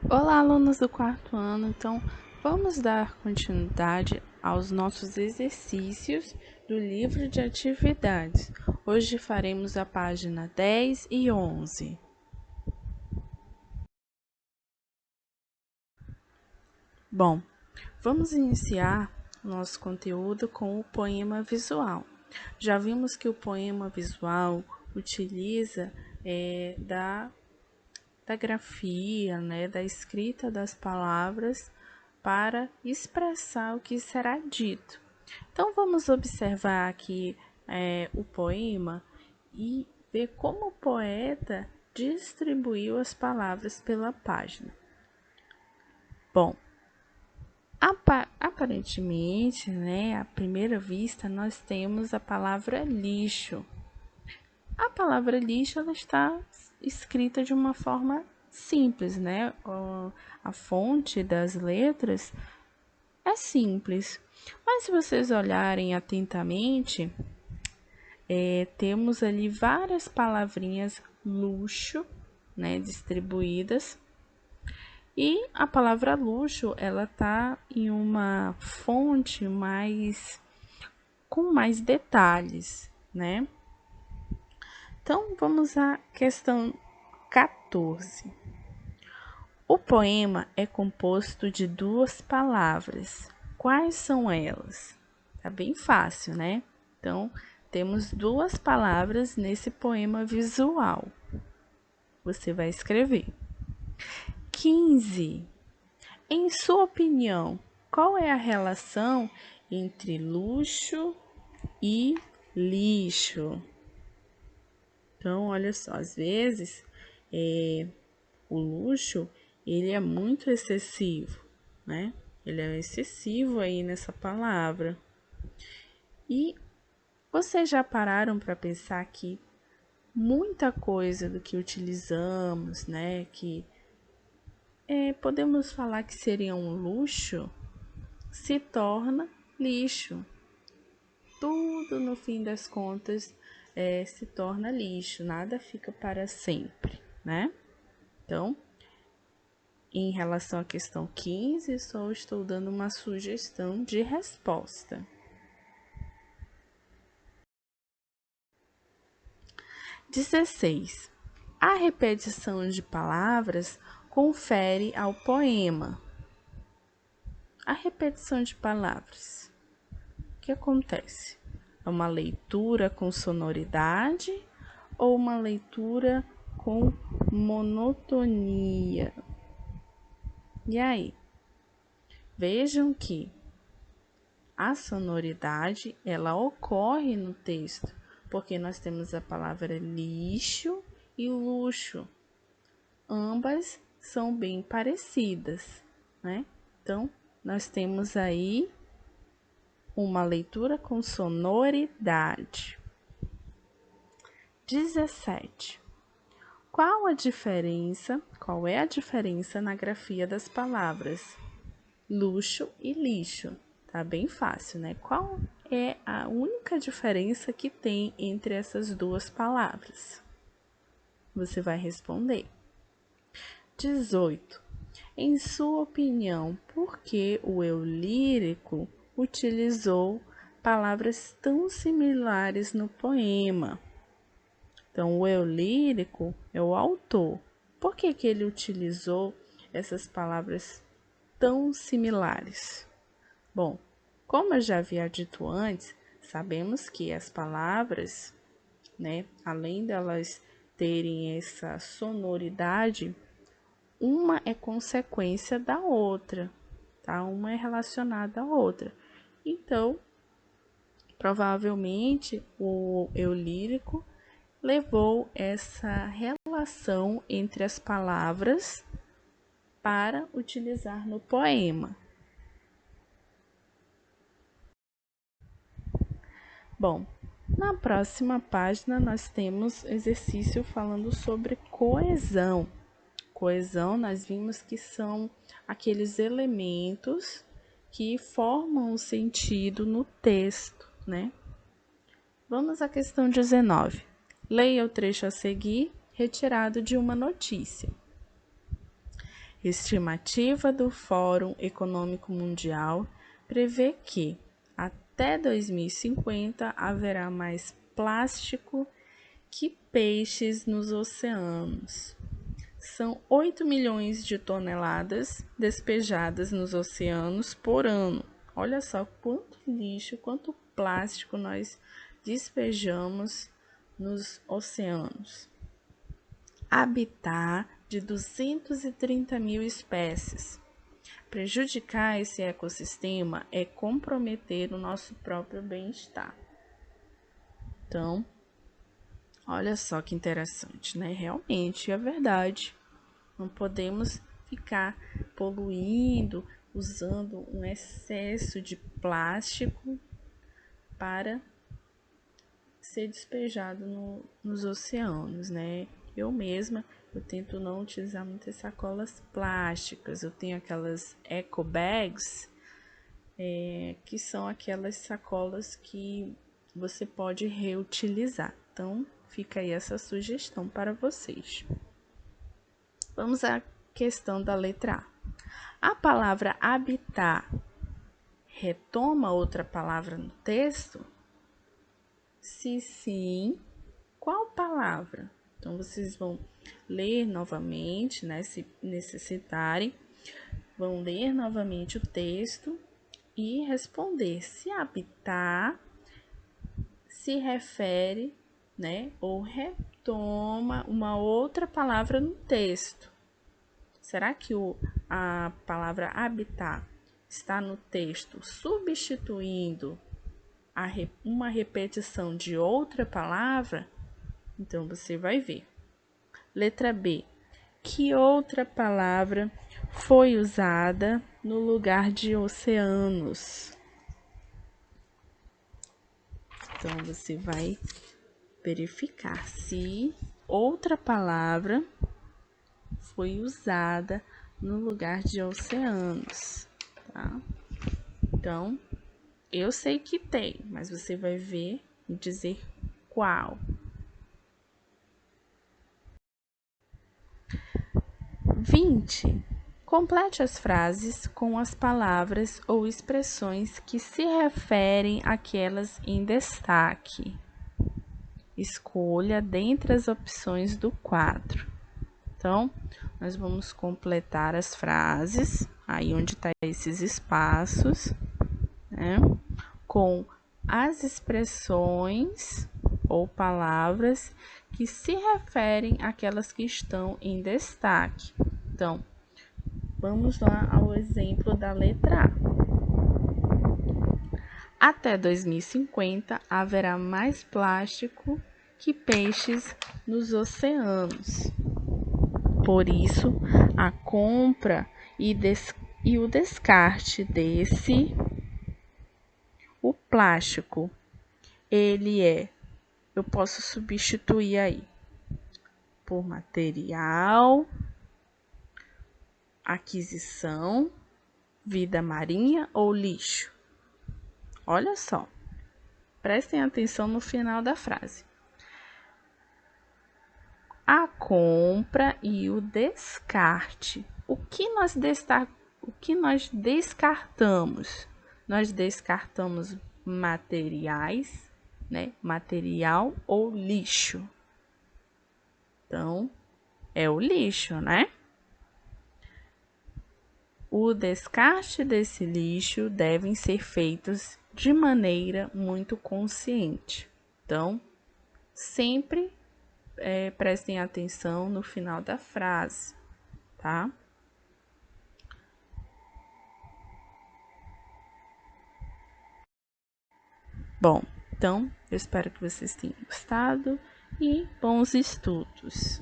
Olá, alunos do quarto ano. Então, vamos dar continuidade aos nossos exercícios do livro de atividades. Hoje faremos a página 10 e 11. Bom, vamos iniciar nosso conteúdo com o poema visual. Já vimos que o poema visual utiliza da grafia, da escrita das palavras para expressar o que será dito. Então, vamos observar aqui o poema e ver como o poeta distribuiu as palavras pela página. Bom, aparentemente, à primeira vista, nós temos a palavra lixo. A palavra lixo ela está escrita de uma forma simples, A fonte das letras é simples, mas se vocês olharem atentamente, temos ali várias palavrinhas luxo, distribuídas. E a palavra luxo, ela tá em uma fonte com mais detalhes, Então, vamos à questão 14. O poema é composto de duas palavras. Quais são elas? Tá bem fácil, Então, temos duas palavras nesse poema visual. Você vai escrever. 15. Em sua opinião, qual é a relação entre luxo e lixo? Então, olha só, às vezes o luxo ele é muito excessivo, Ele é excessivo aí nessa palavra. E vocês já pararam para pensar que muita coisa do que utilizamos, que podemos falar que seria um luxo, se torna lixo. Tudo, no fim das contas, se torna lixo, nada fica para sempre, Então, em relação à questão 15, só estou dando uma sugestão de resposta. 16. A repetição de palavras confere ao poema. A repetição de palavras. O que acontece? É uma leitura com sonoridade ou uma leitura com monotonia? E aí? Vejam que a sonoridade, ela ocorre no texto, porque nós temos a palavra lixo e luxo. Ambas são bem parecidas, Então, nós temos aí uma leitura com sonoridade. 17. Qual é a diferença na grafia das palavras luxo e lixo? Tá bem fácil, Qual é a única diferença que tem entre essas duas palavras? Você vai responder. 18. Em sua opinião, por que o eu lírico utilizou palavras tão similares no poema? Então, o eu lírico é o autor. Por que ele utilizou essas palavras tão similares? Bom, como eu já havia dito antes, sabemos que as palavras, além delas terem essa sonoridade, uma é consequência da outra, tá? Uma é relacionada à outra. Então, provavelmente, o eu lírico levou essa relação entre as palavras para utilizar no poema. Bom, na próxima página nós temos exercício falando sobre coesão. Coesão, nós vimos que são aqueles elementos que formam um sentido no texto, Vamos à questão 19. Leia o trecho a seguir, retirado de uma notícia. Estimativa do Fórum Econômico Mundial prevê que até 2050 haverá mais plástico que peixes nos oceanos. São 8 milhões de toneladas despejadas nos oceanos por ano. Olha só quanto lixo, quanto plástico nós despejamos nos oceanos. Habitat de 230 mil espécies. Prejudicar esse ecossistema é comprometer o nosso próprio bem-estar. Então, olha só que interessante, né? Realmente é verdade. Não podemos ficar poluindo, usando um excesso de plástico para ser despejado nos oceanos, né? Eu mesma, eu tento não utilizar muitas sacolas plásticas. Eu tenho aquelas eco bags, que são aquelas sacolas que você pode reutilizar. Então, fica aí essa sugestão para vocês. Vamos à questão da letra A. A palavra habitar retoma outra palavra no texto? Se sim, qual palavra? Então, vocês vão ler novamente, né, se necessitarem, vão ler novamente o texto e responder se habitar se refere, né, ou retoma uma outra palavra no texto. Será que a palavra habitar está no texto substituindo uma repetição de outra palavra? Então, você vai ver. Letra B. Que outra palavra foi usada no lugar de oceanos? Então, você vai verificar se outra palavra foi usada no lugar de oceanos, tá? Então, eu sei que tem, mas você vai ver e dizer qual. 20. Complete as frases com as palavras ou expressões que se referem àquelas em destaque. Escolha dentre as opções do quadro. Então, nós vamos completar as frases, aí onde tá esses espaços, né, com as expressões ou palavras que se referem àquelas que estão em destaque. Então, vamos lá ao exemplo da letra A. Até 2050 haverá mais plástico que peixes nos oceanos. Por isso, a compra e o descarte o plástico, eu posso substituir aí por material, aquisição, vida marinha ou lixo. Olha só, prestem atenção no final da frase. A compra e o descarte. O que nós descartamos? Nós descartamos materiais, né? Material ou lixo. Então, é o lixo, né? O descarte desse lixo devem ser feitos de maneira muito consciente. Então, sempre prestem atenção no final da frase, tá? Bom, então eu espero que vocês tenham gostado e bons estudos.